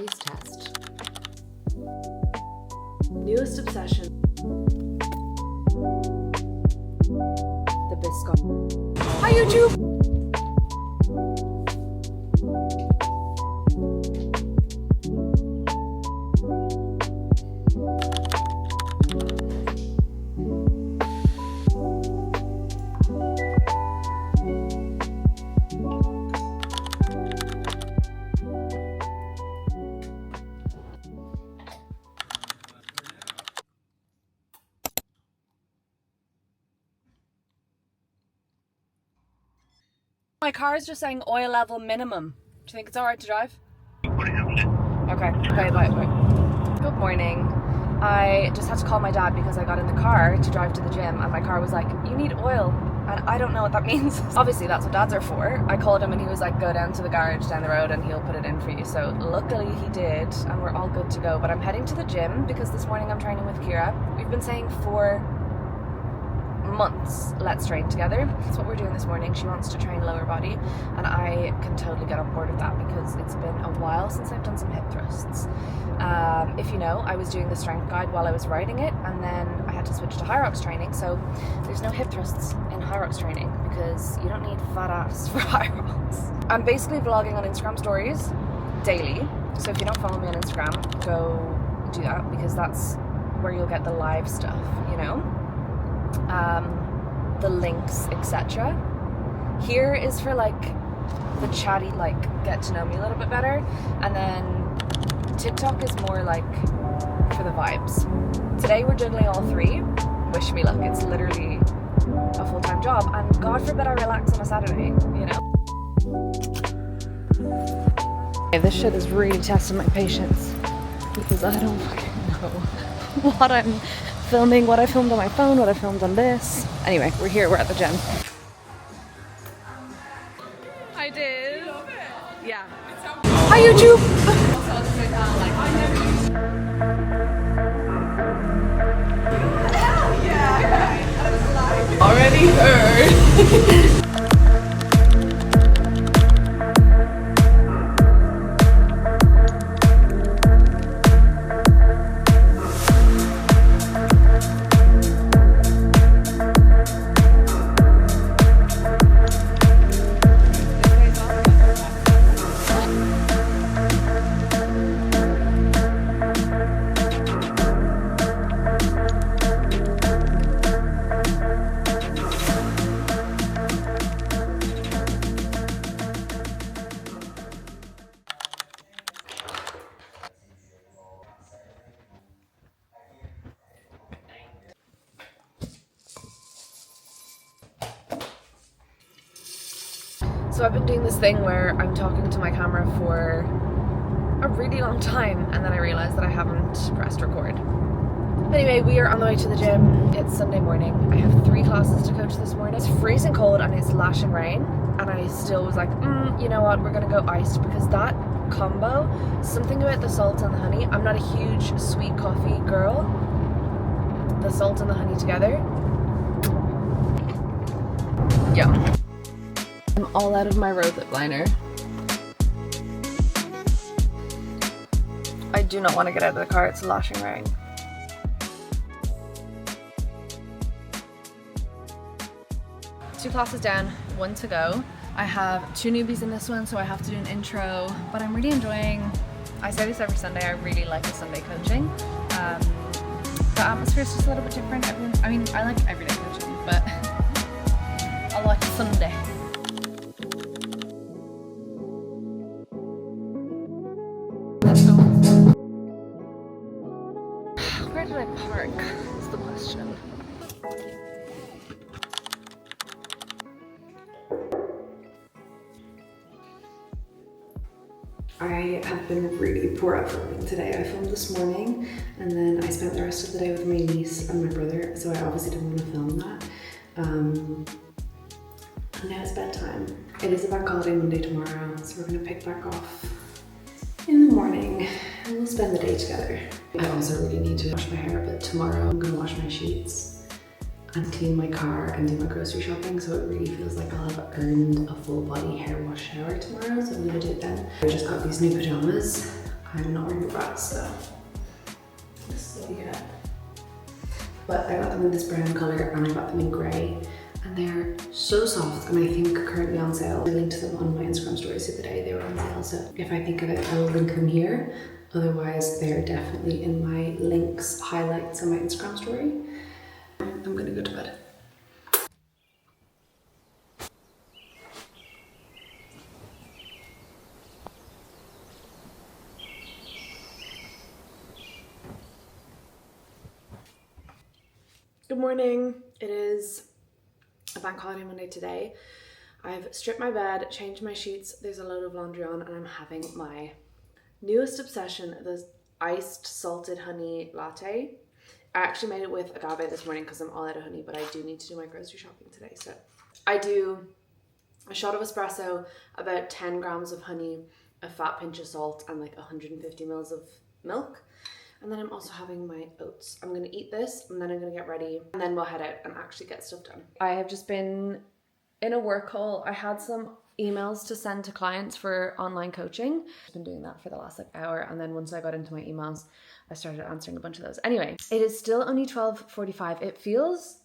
taste test. Newest obsession. The biscuit. Hi YouTube! My car is just saying oil level minimum. Do you think it's alright to drive? Okay, bye. Good morning. I just had to call my dad because I got in the car to drive to the gym and my car was like, you need oil. And I don't know what that means. Obviously that's what dads are for. I called him and he was like, go down to the garage down the road and he'll put it in for you. So luckily he did and we're all good to go. But I'm heading to the gym because this morning I'm training with Kira. We've been saying for months, let's train together. That's what we're doing this morning. She wants to train lower body and I can totally get on board with that because it's been a while since I've done some hip thrusts. If you know, I was doing the strength guide while I was writing it and then I had to switch to high rocks training, so there's no hip thrusts in high rocks training because you don't need fat ass for high rocks. I'm basically vlogging on Instagram stories daily, so if you don't follow me on Instagram, go do that because that's where you'll get the live stuff, you know? The links, etc. Here is for like the chatty, like get to know me a little bit better, and then TikTok is more like for the vibes. Today we're juggling all three. Wish me luck, it's literally a full-time job and God forbid I relax on a Saturday, you know? Okay, this shit is really testing my patience because I don't fucking know what I'm filming, what I filmed on my phone, what I filmed on this. Anyway, we're here, we're at the gym. I did. Yeah. Hi YouTube! Already heard. So I've been doing this thing where I'm talking to my camera for a really long time and then I realised that I haven't pressed record. Anyway, we are on the way to the gym. It's Sunday morning. I have 3 classes to coach this morning. It's freezing cold and it's lashing rain and I still was like, you know what, we're gonna go iced because that combo, something about the salt and the honey. I'm not a huge sweet coffee girl. The salt and the honey together. Yum. I'm all out of my rose lip liner. I do not want to get out of the car, it's lashing rain. Two classes down, 1 to go. I have 2 newbies in this one, so I have to do an intro, but I'm really enjoying, I say this every Sunday, I really like the Sunday coaching. The atmosphere is just a little bit different. I mean, I like everyday coaching, but I like Sunday. Where did I park is the question. I have been really poor at filming today. I filmed this morning and then I spent the rest of the day with my niece and my brother, so I obviously didn't want to film that. And now it's bedtime. It is a bank holiday Monday tomorrow, so we're going to pick back off in the morning and we'll spend the day together. I also really need to wash my hair, but tomorrow I'm going to wash my sheets and clean my car and do my grocery shopping, so it really feels like I'll have earned a full body hair wash shower tomorrow, so I'm going to do it then. I just got these new pajamas. I'm not wearing bras, so this is what you get. But I got them in this brown colour and I got them in grey, and they're so soft, and I think currently on sale. I linked them on my Instagram stories the other day. They were on sale, so if I think of it, I will link them here. Otherwise, they're definitely in my links, highlights on my Instagram story. I'm gonna go to bed. Good morning. It is a bank holiday Monday today. I've stripped my bed, changed my sheets, there's a load of laundry on, and I'm having my newest obsession, the iced salted honey latte. I actually made it with agave this morning because I'm all out of honey, but I do need to do my grocery shopping today. So I do a shot of espresso, about 10 grams of honey, a fat pinch of salt, and like 150 mils of milk. And then I'm also having my oats. I'm gonna eat this and then I'm gonna get ready and then we'll head out and actually get stuff done. I have just been in a work hole. I had some emails to send to clients for online coaching. I've been doing that for the last like hour, and then once I got into my emails, I started answering a bunch of those. Anyway, it is still only 12:45. It feels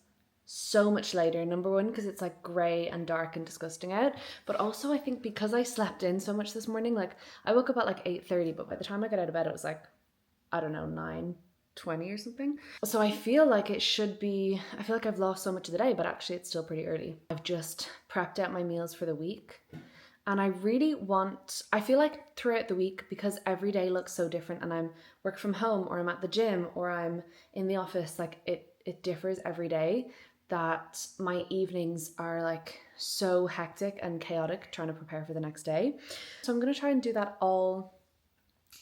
so much later, number one, because it's like grey and dark and disgusting out, but also I think because I slept in so much this morning, like I woke up at like 8:30, but by the time I got out of bed, it was like, I don't know, 9:20 or something. So I feel like it should be, I feel like I've lost so much of the day, but actually it's still pretty early. I've just prepped out my meals for the week, and I really want, I feel like throughout the week, because every day looks so different and I'm work from home or I'm at the gym or I'm in the office, like it differs every day, that my evenings are like so hectic and chaotic trying to prepare for the next day. So I'm gonna try and do that all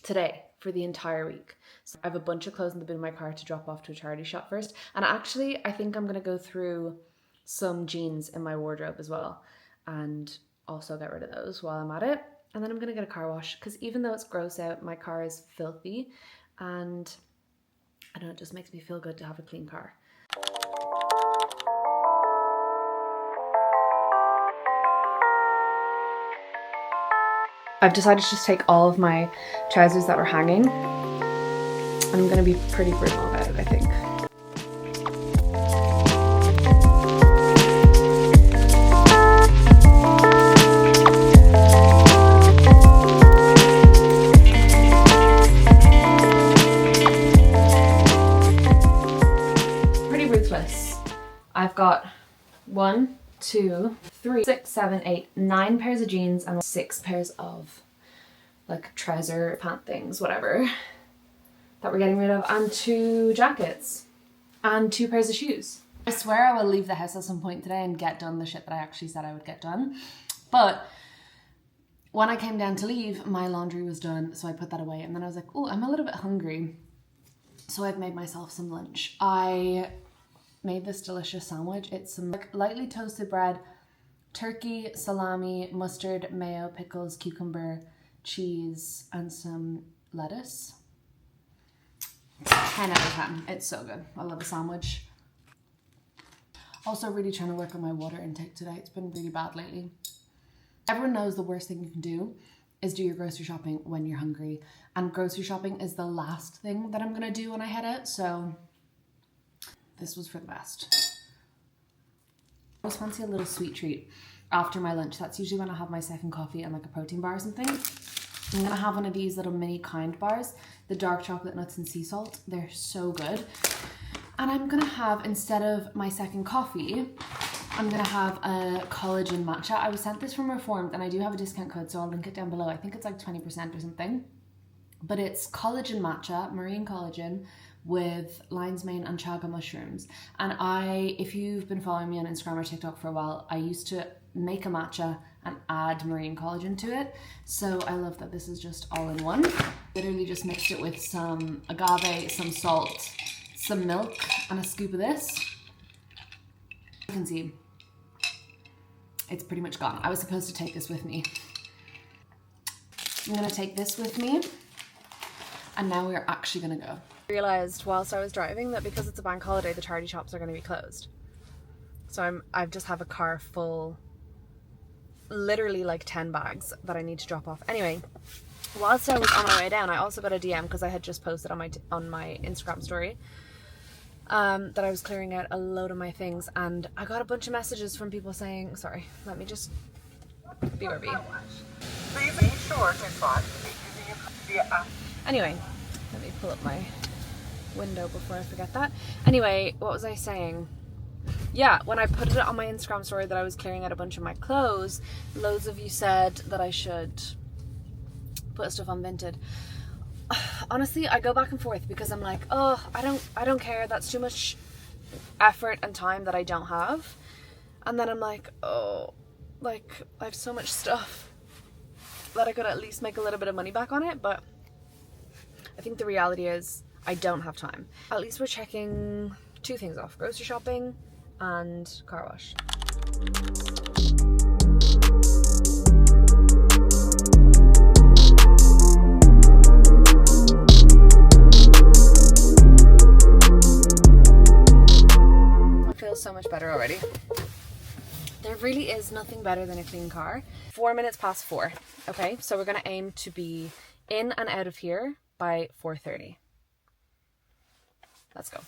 today for the entire week. So I have a bunch of clothes in the bin of my car to drop off to a charity shop first. And actually, I think I'm gonna go through some jeans in my wardrobe as well and also get rid of those while I'm at it. And then I'm gonna get a car wash, because even though it's gross out, my car is filthy, and I don't know, it just makes me feel good to have a clean car. I've decided to just take all of my trousers that were hanging, and I'm going to be pretty brutal about it, I think. Pretty ruthless. I've got 1, 2, 3, 6, 7, 8, 9 pairs of jeans and 6 pairs of like trouser pant things, whatever, that we're getting rid of, and 2 jackets and 2 pairs of shoes. I swear I will leave the house at some point today and get done the shit that I actually said I would get done. But when I came down to leave, my laundry was done, so I put that away, and then I was like, oh, I'm a little bit hungry. So I've made myself some lunch. I made this delicious sandwich. It's some like lightly toasted bread, turkey, salami, mustard, mayo, pickles, cucumber, cheese, and some lettuce. 10 out of 10. It's so good. I love a sandwich. Also really trying to work on my water intake today. It's been really bad lately. Everyone knows the worst thing you can do is do your grocery shopping when you're hungry. And grocery shopping is the last thing that I'm gonna do when I head out, so this was for the best. I always fancy a little sweet treat after my lunch. That's usually when I have my second coffee and like a protein bar or something. I'm gonna have one of these little mini Kind bars, the dark chocolate nuts and sea salt. They're so good. And I'm gonna have, instead of my second coffee, I'm gonna have a collagen matcha. I was sent this from Reformed, and I do have a discount code, so I'll link it down below. I think it's like 20% or something. But it's collagen matcha, marine collagen, with lion's mane and chaga mushrooms. And if you've been following me on Instagram or TikTok for a while, I used to make a matcha and add marine collagen to it. So I love that this is just all in one. Literally just mixed it with some agave, some salt, some milk, and a scoop of this. You can see it's pretty much gone. I was supposed to take this with me. I'm gonna take this with me, and now we're actually gonna go. I realized whilst I was driving that because it's a bank holiday, the charity shops are going to be closed. So I just have a car full, literally like 10 bags that I need to drop off. Anyway, whilst I was on my way down, I also got a DM because I had just posted on my Instagram story that I was clearing out a load of my things, and I got a bunch of messages from people saying, sorry, let me just BRB. Please be sure to spot the Anyway, let me pull up my window before I forget that. Anyway, what was I saying? Yeah, when I put it on my Instagram story that I was clearing out a bunch of my clothes, loads of you said that I should put stuff on Vinted. Honestly, I go back and forth because I'm like, oh, I don't care. That's too much effort and time that I don't have. And then I'm like, oh, like I have so much stuff that I could at least make a little bit of money back on it. But I think the reality is I don't have time. At least we're checking 2 things off: grocery shopping and car wash. I feel so much better already. There really is nothing better than a clean car. 4 minutes past 4. Okay, so we're gonna aim to be in and out of here by 4:30. Let's go.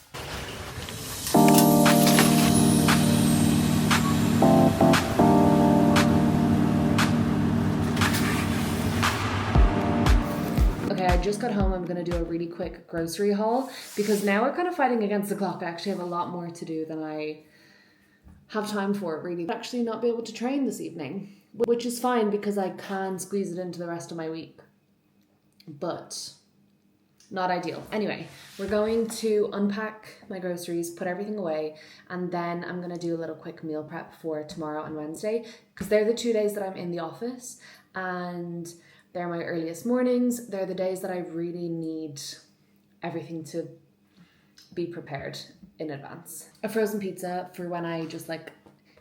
Okay, I just got home. I'm gonna do a really quick grocery haul because now we're kind of fighting against the clock. I actually have a lot more to do than I have time for, really. I'll actually not be able to train this evening, which is fine because I can squeeze it into the rest of my week, but not ideal. Anyway, we're going to unpack my groceries, put everything away, and then I'm gonna do a little quick meal prep for tomorrow and Wednesday because they're the 2 days that I'm in the office and they're my earliest mornings. They're the days that I really need everything to be prepared in advance. A frozen pizza for when I just like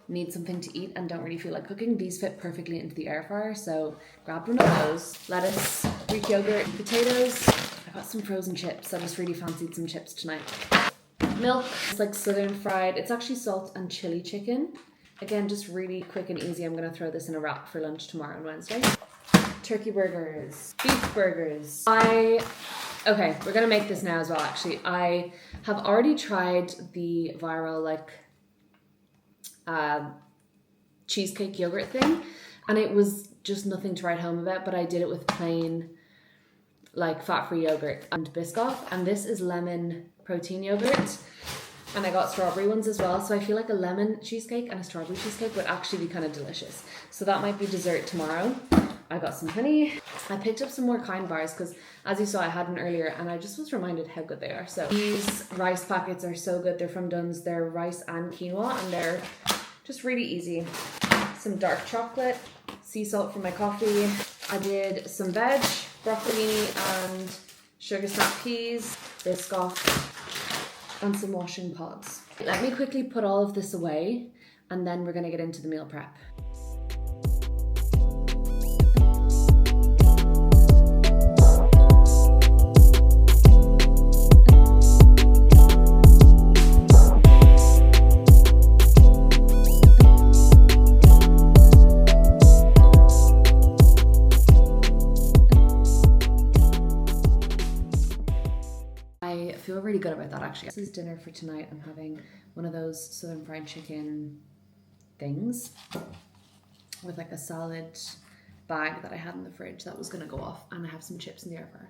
need something to eat and don't really feel like cooking. These fit perfectly into the air fryer, so grabbed one of those. Lettuce, Greek yogurt, potatoes. I got some frozen chips. I just really fancied some chips tonight. Milk, it's like southern fried. It's actually salt and chili chicken. Again, just really quick and easy. I'm gonna throw this in a wrap for lunch tomorrow and Wednesday. Turkey burgers, beef burgers. Okay, we're gonna make this now as well, actually. I have already tried the viral cheesecake yogurt thing, and it was just nothing to write home about, but I did it with plain like fat-free yogurt and Biscoff, and this is lemon protein yogurt, and I got strawberry ones as well, so I feel like a lemon cheesecake and a strawberry cheesecake would actually be kind of delicious. So that might be dessert tomorrow. I got some honey. I picked up some more Kind bars because, as you saw, I had one earlier and I just was reminded how good they are. So these rice packets are so good. They're from Dunn's. They're rice and quinoa and they're just really easy. Some dark chocolate, sea salt for my coffee. I did some veg, broccoli and sugar snap peas, Biscoff, and some washing pods. Let me quickly put all of this away and then we're going to get into the meal prep. I feel really good about that, actually. This is dinner for tonight. I'm having one of those southern fried chicken things with like a salad bag that I had in the fridge that was gonna go off, and I have some chips in the air fryer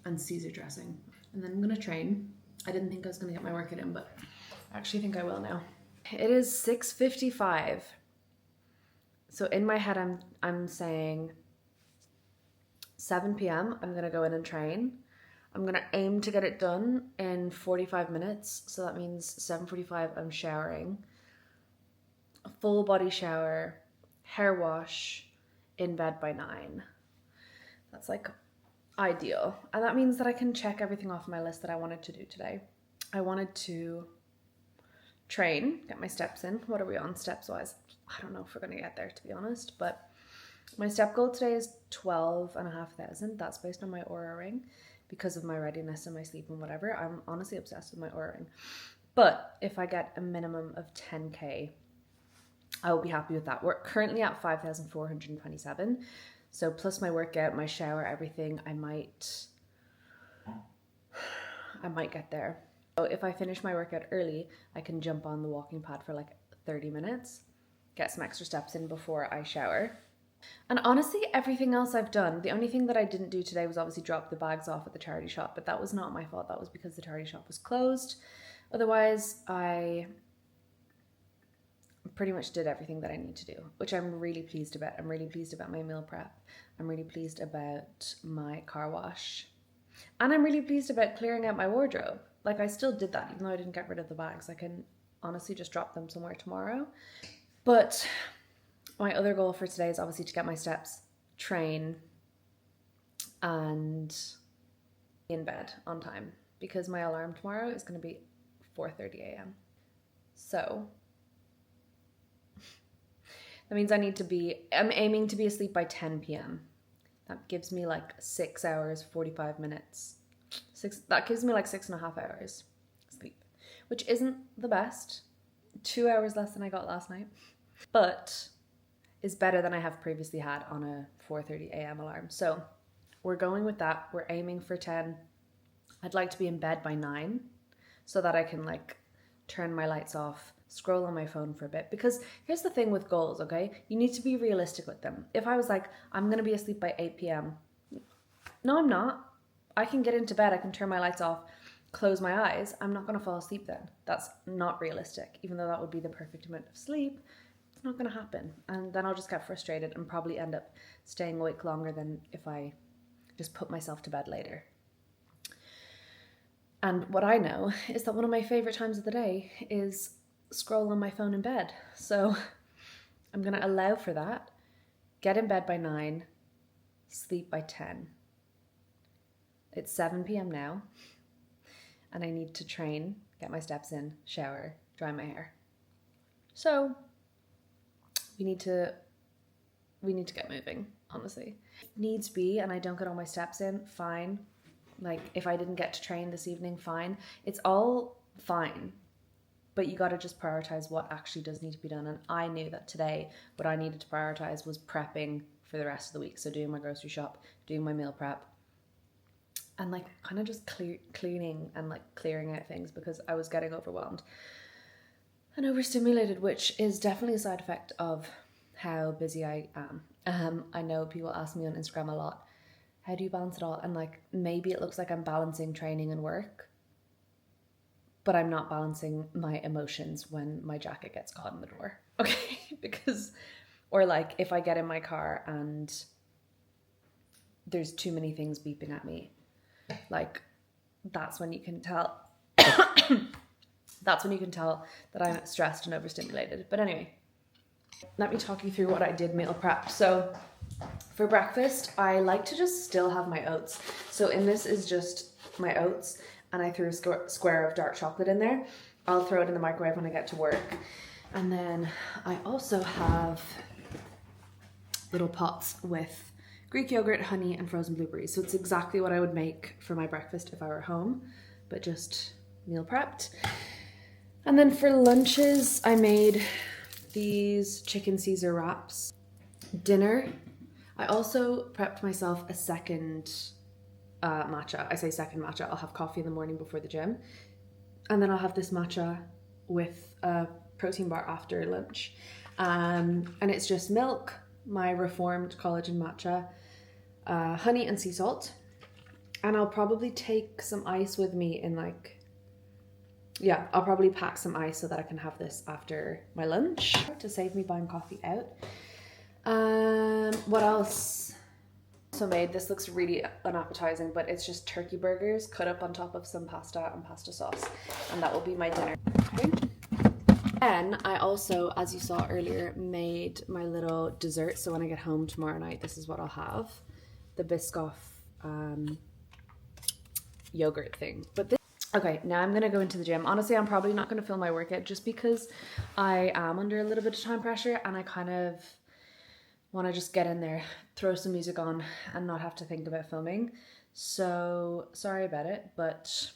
and Caesar dressing. And then I'm gonna train. I didn't think I was gonna get my workout in, but I actually think I will now. It is 6:55. So in my head I'm saying 7 p.m. I'm gonna go in and train. I'm gonna aim to get it done in 45 minutes. So that means 7:45 I'm showering. A full body shower, hair wash, in bed by 9. That's like ideal. And that means that I can check everything off my list that I wanted to do today. I wanted to train, get my steps in. What are we on steps wise? I don't know if we're gonna get there, to be honest, but my step goal today is 12,500. That's based on my Aura ring because of my readiness and my sleep and whatever. I'm honestly obsessed with my Aura ring. But if I get a minimum of 10K, I will be happy with that. We're currently at 5,427. So plus my workout, my shower, everything, I might get there. So if I finish my workout early, I can jump on the walking pad for like 30 minutes, get some extra steps in before I shower. And honestly, everything else I've done, the only thing that I didn't do today was obviously drop the bags off at the charity shop, but that was not my fault. That was because the charity shop was closed. Otherwise, I pretty much did everything that I need to do, which I'm really pleased about. I'm really pleased about my meal prep. I'm really pleased about my car wash. And I'm really pleased about clearing out my wardrobe. Like, I still did that, even though I didn't get rid of the bags. I can honestly just drop them somewhere tomorrow. But my other goal for today is obviously to get my steps, train, and in bed on time, because my alarm tomorrow is going to be 4:30 a.m. So that means I'm aiming to be asleep by 10 p.m. That gives me like 6 hours, 45 minutes. That gives me like 6.5 hours sleep, which isn't the best. 2 hours less than I got last night, but is better than I have previously had on a 4:30 a.m. alarm. So we're going with that. We're aiming for 10. I'd like to be in bed by 9 so that I can like turn my lights off, scroll on my phone for a bit. Because here's the thing with goals, okay? You need to be realistic with them. If I was like, I'm going to be asleep by 8 p.m. No, I'm not. I can get into bed, I can turn my lights off, close my eyes. I'm not going to fall asleep then. That's not realistic. Even though that would be the perfect amount of sleep, it's not going to happen. And then I'll just get frustrated and probably end up staying awake longer than if I just put myself to bed later. And what I know is that one of my favorite times of the day is scroll on my phone in bed. So I'm going to allow for that, get in bed by 9, sleep by 10. It's 7 p.m. now, and I need to train, get my steps in, shower, dry my hair. So we need to get moving, honestly. If needs be, and I don't get all my steps in, fine. Like, if I didn't get to train this evening, fine. It's all fine, but you gotta just prioritize what actually does need to be done. And I knew that today what I needed to prioritize was prepping for the rest of the week. So doing my grocery shop, doing my meal prep, and like kind of just cleaning and like clearing out things, because I was getting overwhelmed and overstimulated, which is definitely a side effect of how busy I am. I know people ask me on Instagram a lot, how do you balance it all? And like, maybe it looks like I'm balancing training and work, but I'm not balancing my emotions when my jacket gets caught in the door, okay? Because, or like if I get in my car and there's too many things beeping at me, like that's when you can tell that's when you can tell that I'm stressed and overstimulated. But anyway, let me talk you through what I did meal prep. So for breakfast, I like to just still have my oats. So in this is just my oats, and I threw a square of dark chocolate in there. I'll throw it in the microwave when I get to work. And then I also have little pots with Greek yogurt, honey, and frozen blueberries. So it's exactly what I would make for my breakfast if I were home, but just meal prepped. And then for lunches, I made these chicken Caesar wraps. Dinner, I also prepped myself a second matcha. I say second matcha, I'll have coffee in the morning before the gym. And then I'll have this matcha with a protein bar after lunch. And it's just milk, my reformed collagen matcha, honey and sea salt. And I'll probably take some ice with me in like, yeah, I'll probably pack some ice so that I can have this after my lunch to save me buying coffee out. What else? So made, this looks really unappetizing, but it's just turkey burgers cut up on top of some pasta and pasta sauce, and that will be my dinner. Then I also, as you saw earlier, made my little dessert. So when I get home tomorrow night, this is what I'll have, the Biscoff yogurt thing. But this, okay, now I'm gonna go into the gym. Honestly, I'm probably not gonna film my workout just because I am under a little bit of time pressure, and I kind of want to just get in there, throw some music on, and not have to think about filming. So sorry about it, but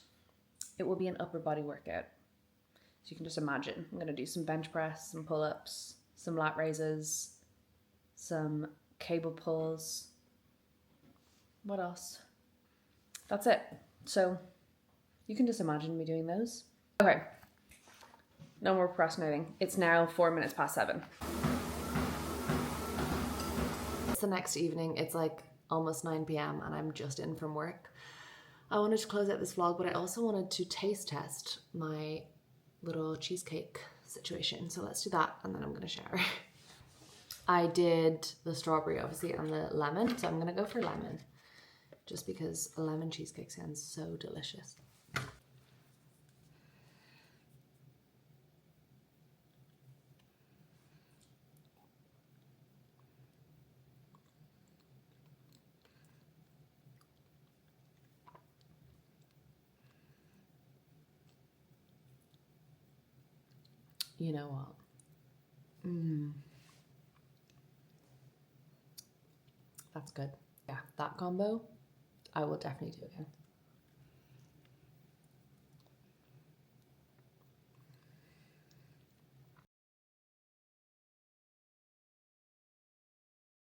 it will be an upper body workout. So you can just imagine, I'm going to do some bench press, some pull-ups, some lat raises, some cable pulls. What else? That's it. So you can just imagine me doing those. Okay, no more procrastinating. It's now 4 minutes past 7. It's the next evening. It's like almost 9 p.m. and I'm just in from work. I wanted to close out this vlog, but I also wanted to taste test my little cheesecake situation. So let's do that and then I'm gonna shower. I did the strawberry obviously and the lemon, so I'm gonna go for lemon just because a lemon cheesecake sounds so delicious. You know what? That's good. Yeah, that combo, I will definitely do again.